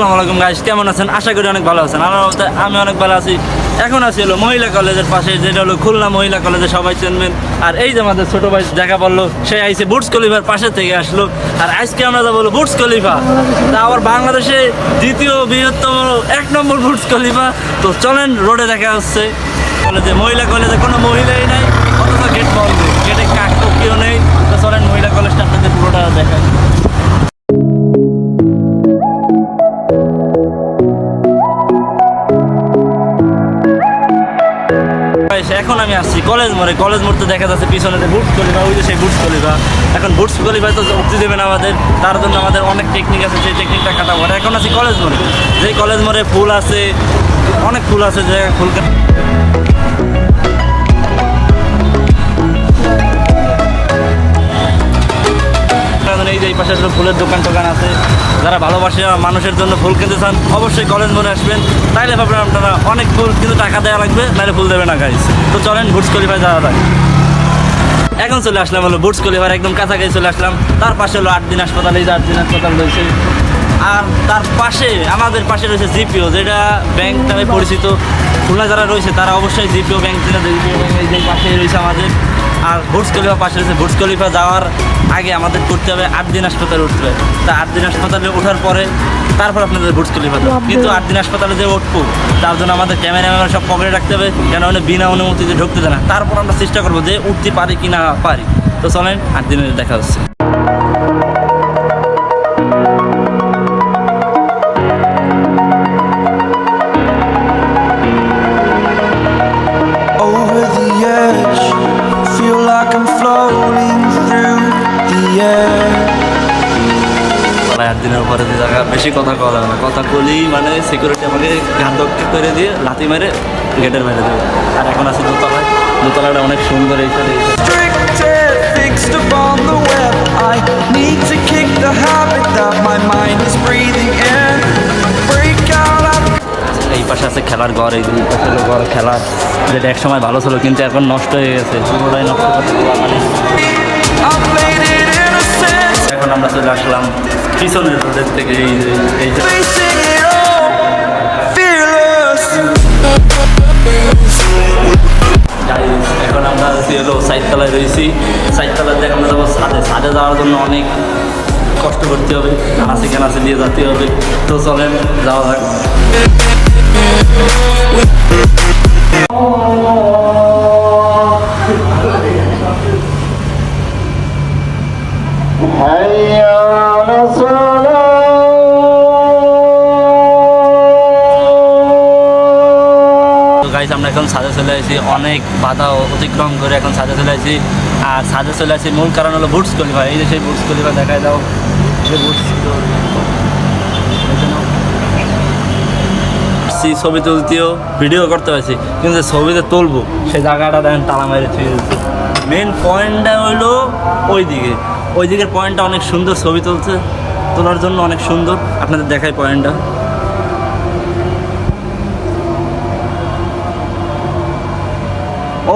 আসসালামু আলাইকুম গাইস, কেমন আছেন? আশা করি অনেক ভালো আছেন। আমি অনেক ভালো আছি। এখন আছি হলো মহিলা কলেজের পাশে, যেটা হলো খুলনা মহিলা কলেজে, সবাই চিনবেন। আর এই যে আমাদের ছোট ভাই দেখা পড়লো, সে আইসে বুর্জ খলিফার পাশে থেকে আসলো। আর আজকে আমরা যাবো বুর্জ খলিফা, তা আবার বাংলাদেশে দ্বিতীয় বৃহত্তম 1 নম্বর বুর্জ খলিফা। তো চলেন, রোডে দেখা হচ্ছে। কলেজে মহিলা কলেজে কোনো মহিলাই নাই, অথচ গেট বন্ধ, গেটে কেউ নেই। তো চলেন মহিলা কলেজটা আপনাদের পুরোটা দেখাই। এখন আমি আসছি কলেজ মোড়ে। কলেজ মোড় তো দেখা যাচ্ছে পিছনে বুটস খলিফা, ওই যে সেই বুটস খলিফা। এখন বুটস খলিফায় তো উঠতে দেবেন আমাদের, তার জন্য আমাদের অনেক টেকনিক আছে, সেই টেকনিকটা কাটা পড়ে। এখন আছি কলেজ মোড়ে, যেই কলেজ মোড়ে ফুল আছে, অনেক ফুল আছে, যে ফুল এই যে এই পাশে ফুলের দোকান টোকান আছে। যারা ভালোবাসে মানুষের জন্য ফুল কিনতে চান, অবশ্যই কলেজ মোড়ে আসবেন। তাইলে ভাববেন আপনারা অনেক ফুল, কিন্তু টাকা দেওয়া লাগবে, নাহলে ফুল দেবে না গাইস। তো চলেন বুটস খলিফায় যাওয়া যায়। এখন চলে আসলাম হলো বুটস খলিফার একদম কাছাকাছি চলে আসলাম। তার পাশে হলো 8 দিন হাসপাতাল, এই যে 8 দিন হাসপাতাল রয়েছে। আর তার পাশে আমাদের পাশে রয়েছে জিপিও, যেটা ব্যাংক নামে পরিচিত। খুলনা যারা রয়েছে তারা অবশ্যই জিপিও ব্যাংক চিনে, জিপিও ব্যাংক এই যে পাশে রয়েছে আমাদের। আর বুটস খলিফা পাশে রয়েছে। বুটস খলিফা যাওয়ার আগে আমাদের করতে হবে 8 দিন হাসপাতালে উঠতে হবে। তা 8 দিন হাসপাতালে ওঠার পরে তারপর আপনাদের বুটস খলিফা যাবে। কিন্তু 8 দিন হাসপাতালে যে উঠবো, তার জন্য আমাদের ক্যামেরা সব পকেটে রাখতে হবে, কেন বিনা অনুমতিতে ঢুকতে দেয় না। তারপর আমরা চেষ্টা করবো যে উঠতে পারি কি না পারি। তো চলেন 8 দিনের দেখা হচ্ছে। Over the edge, feel like I'm floating through the air. 8 দিনের পরে যে জায়গা বেশি কথা বলা না, কথা বলি মানে সিকিউরিটি আমাকে ঘাতক করে দিয়ে লাথি মেরে গেটের বাইরে দেবে। আর এখন আছে দোতলায়, দোতলাটা অনেক সুন্দর। এই সাইডে Restricted, fixed upon the web. I need to kick the habit that my mind is breathing in. Break out of এই পাশে আছে খেলার ঘর, এই পাশে হলো ঘর খেলার, যেটা এক সময় ভালো ছিল কিন্তু এখন নষ্ট হয়ে গেছে, পুরোটাই নষ্ট করতে পারি। I played it innocent, এখন আমরা চলে আসলাম পিছনের রোডের থেকে, এই যে facing it all, fearless. এখন আমরা হলো সাইডতলায় রয়েছি। সাইডতলায় দেখে আমরা যাবো ছাদে। ছাদে যাওয়ার জন্য অনেক কষ্ট করতে হবে, নাচে নাচে দিয়ে যেতে হবে। তো চলেন যাওয়া যাক। গাইস, আমরা এখন ছাদে চলে আসি, অনেক বাধা অতিক্রম করে এখন ছাদে চলে আসি। আর ছাদে চলে আসি মূল কারণ হলো বুটস খলিফা। এই যে সেই বুটস খলিফা দেখায় দাও, যে বুটস ছবি তুলতেও ভিডিও করতে পারছি, কিন্তু ছবিতে তুলবো সেই জায়গাটা দেখেন তালা মেরে ছুঁয়ে দিচ্ছে। মেন পয়েন্টটা হলো ওই দিকের পয়েন্টটা অনেক সুন্দর, ছবি তোলার জন্য অনেক সুন্দর। আপনাদের দেখাই পয়েন্টটা।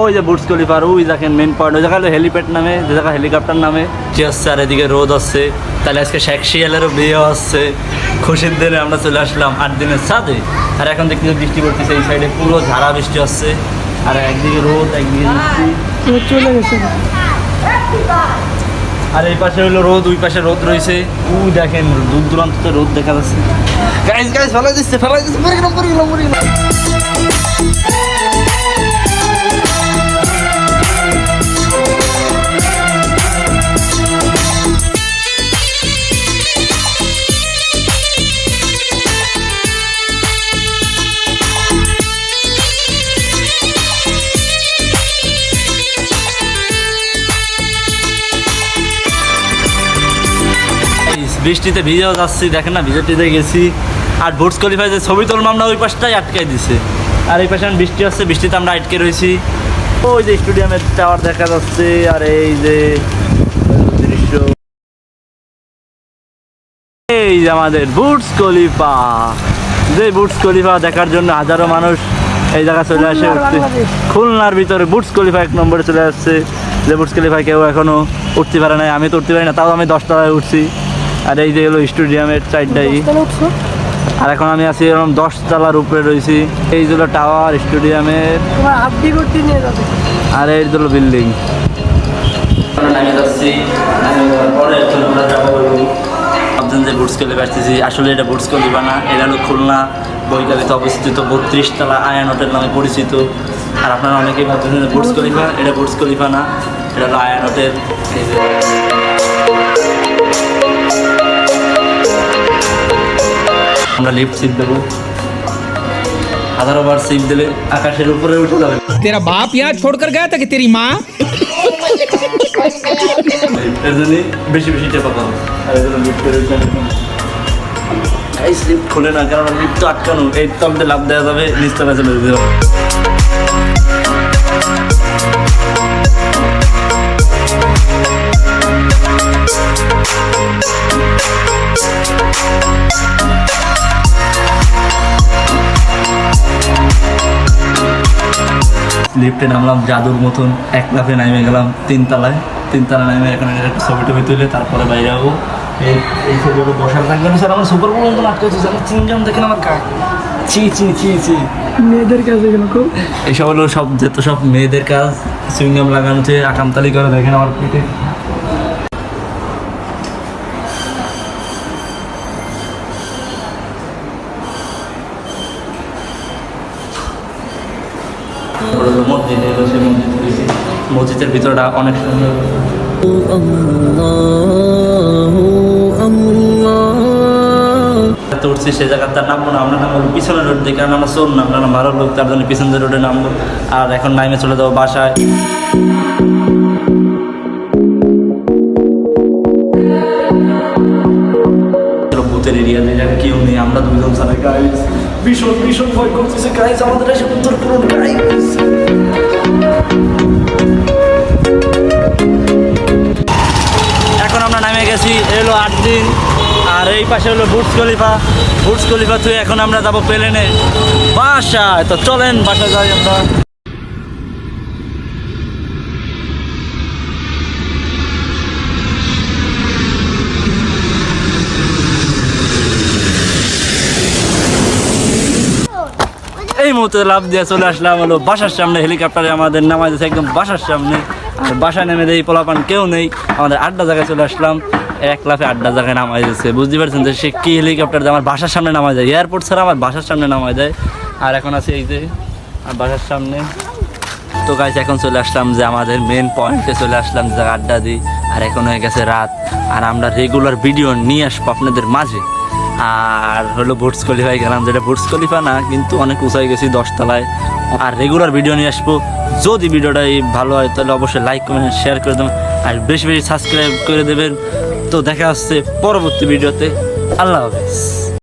ওই যে বুটস খলিফার ওই দেখেন মেন পয়েন্ট, ওই জায়গা হলো হেলিপ্যাড নামে, যে জায়গা হেলিকপ্টার নামে কি হচ্ছে। আর এদিকে রোদ আসছে, তাহলে আজকে শেখ শিয়ালেরও বিয়ে আসছে। খুশির দিনে আমরা চলে আসলাম 8 দিনের ছাদে। আর এখন দেখতে বৃষ্টি পড়তেছে, এই সাইডে পুরো ঝাড়া বৃষ্টি আসছে। আর একদিকে রোদ, একদিকে বৃষ্টি চলে গেছে। আর এই পাশে হলো রোদ, ওই পাশে রোদ রয়েছে। ওই দেখেন দূর দূরান্ত রোদ দেখা যাচ্ছে। গাইস ফেলাই দিচ্ছে মরে গেলাম। বৃষ্টিতে ভিজেও যাচ্ছি, দেখেন না, ভিজে গেছি। আর বুটস খলিফায় যে ছবি তুললাম আমরা, ওই পাশটাই আটকাই দিছে। আর এই পাশে বৃষ্টি হচ্ছে, বৃষ্টিতে আমরা আটকে রয়েছি। ওই যে স্টেডিয়ামের টাওয়ার দেখা যাচ্ছে। আর এই যে দৃশ্য, এই যে আমাদের বুটস খলিফা, যে বুটস খলিফা দেখার জন্য হাজারো মানুষ এই জায়গা চলে আসে। খুলনার ভিতরে বুটস খলিফা 1 নম্বরে চলে আসছে। যে বুটস খলিফায় কেউ এখনো উঠতে পারে নাই, আমি তো উঠতে পারি না, তাও আমি 10 তলায় উঠছি। আর এই যে হলো স্টেডিয়ামের সাইডটাই, আর এখন আমি আছি এরকম 10 তলার উপরে রয়েছি। এই হলো টাওয়ার স্টেডিয়ামের, তোমার হাড্ডি করতে নিয়ে যাবে। আর এই হলো বিল্ডিং। নামে যাচ্ছি, নামে যাওয়ার পরে আমরা যাবো ভাবছেন যে বুর্জ খলিফা আসতেছি, আসলে এটা বুর্জ খলিফা না, এটা হলো খুলনা বৈকালিতে অবস্থিত 32 তলা আয়ান হোটেল নামে পরিচিত। আর আপনারা অনেকেই ভাবছেন যে বুর্জ খলিফা, এটা বুর্জ খলিফা না, এটা হলো আয়ান হোটেল। এই যে আমরা লিফট সিট দেবো, 1000 বার সিট দিলে আকাশের উপরে উঠে যাবে। तेरा बाप यहाँ छोड़कर गया था कि तेरी माँ? এর জন্য বেশি বেশি টেপা পাবো। আর এগুলো লিফটের এই লিফট খোলে না, কারণ লিফট তো আটকানো, এই তলতে লাভ দেওয়া যাবে, নিচতলা চলে যেতে হবে। লিফটে নামলাম জাদুর মতন, এক লাফে নামে গেলাম 3 তলায়। 3 তলা নামে এখন একটা ছবি টবি তুলে তারপরে বাইরে যাবো। এই ছবিগুলো বসার থাকবে না স্যার, আমার সুপার মতো আটকে হচ্ছে, আমার চিনজাম দেখেন আমার কাজ। চি চি চি চি মেয়েদের কাছে গেল খুব। এইসব হলো সব যত সব মেয়েদের কাজ, সুইংগাম লাগানো হচ্ছে, আকামতালি করে দেখেন আমার পেটে। মসজিদ এলো, সে মসজিদ হয়েছে, মসজিদের ভিতরটা অনেক সুন্দর। উঠছি সে জায়গার তার নামবো না, আমরা নামবো পিছনের রোড দিয়ে, কারণ আমরা শোন না, আমরা ভালো লোক, তার জন্য পিছনের রোডে নামবো। আর এখন নামে চলে যাবো বাসায়। ভূতের এরিয়া যে জায়গায় কেউ নেই, আমরা দুজন ছাড়া। গাইস ভীষণ ভীষণ ভয় করতেছে গাইস, আমাদের এসে উত্তর করুন গাইস। এখন আমরা নামে গেছি, এলো 8 দিন। আর এই পাশে হলো বুর্জ খলিফা। বুর্জ খলিফা থেকে এখন আমরা যাবো প্লেনে বাসায়। তো চলেন বাসায় যাই আমরা। এই মুহূর্তে লাভ দিয়ে চলে আসলাম হলো বাসার সামনে। হেলিকপ্টারে আমাদের নামাই দিয়েছে একদম বাসার সামনে। আর বাসায় নেমে দেই পোলাপান কেউ নেই, আমাদের আড্ডা জায়গায় চলে আসলাম। এক লাফে আড্ডা জায়গায় নামাই দিয়েছে, বুঝতে পারছেন যে সে কি হেলিকপ্টার দিয়ে আমার বাসার সামনে নামাই যায়, এয়ারপোর্ট ছাড়া আমার বাসার সামনে নামাই দেয়। আর এখন আছে এই যে আর বাসার সামনে। তো গাইস এখন চলে আসলাম যে আমাদের মেন পয়েন্টে চলে আসলাম, যে আড্ডা দিই। আর এখন হয়ে গেছে রাত, আর আমরা রেগুলার ভিডিও নিয়ে আসবো আপনাদের মাঝে। আর হলো বুর্জ খলিফায় গেলাম, যেটা বুর্জ খলিফা না কিন্তু অনেক উঁচাই গেছি 10 তলায়। আর রেগুলার ভিডিও নিয়ে আসবো। যদি ভিডিওটা ভালো হয় তাহলে অবশ্যই লাইক কমেন্ট শেয়ার করে দেবেন, আর বেশি বেশি সাবস্ক্রাইব করে দেবেন। তো দেখা হচ্ছে পরবর্তী ভিডিওতে। আল্লাহ হাফেজ।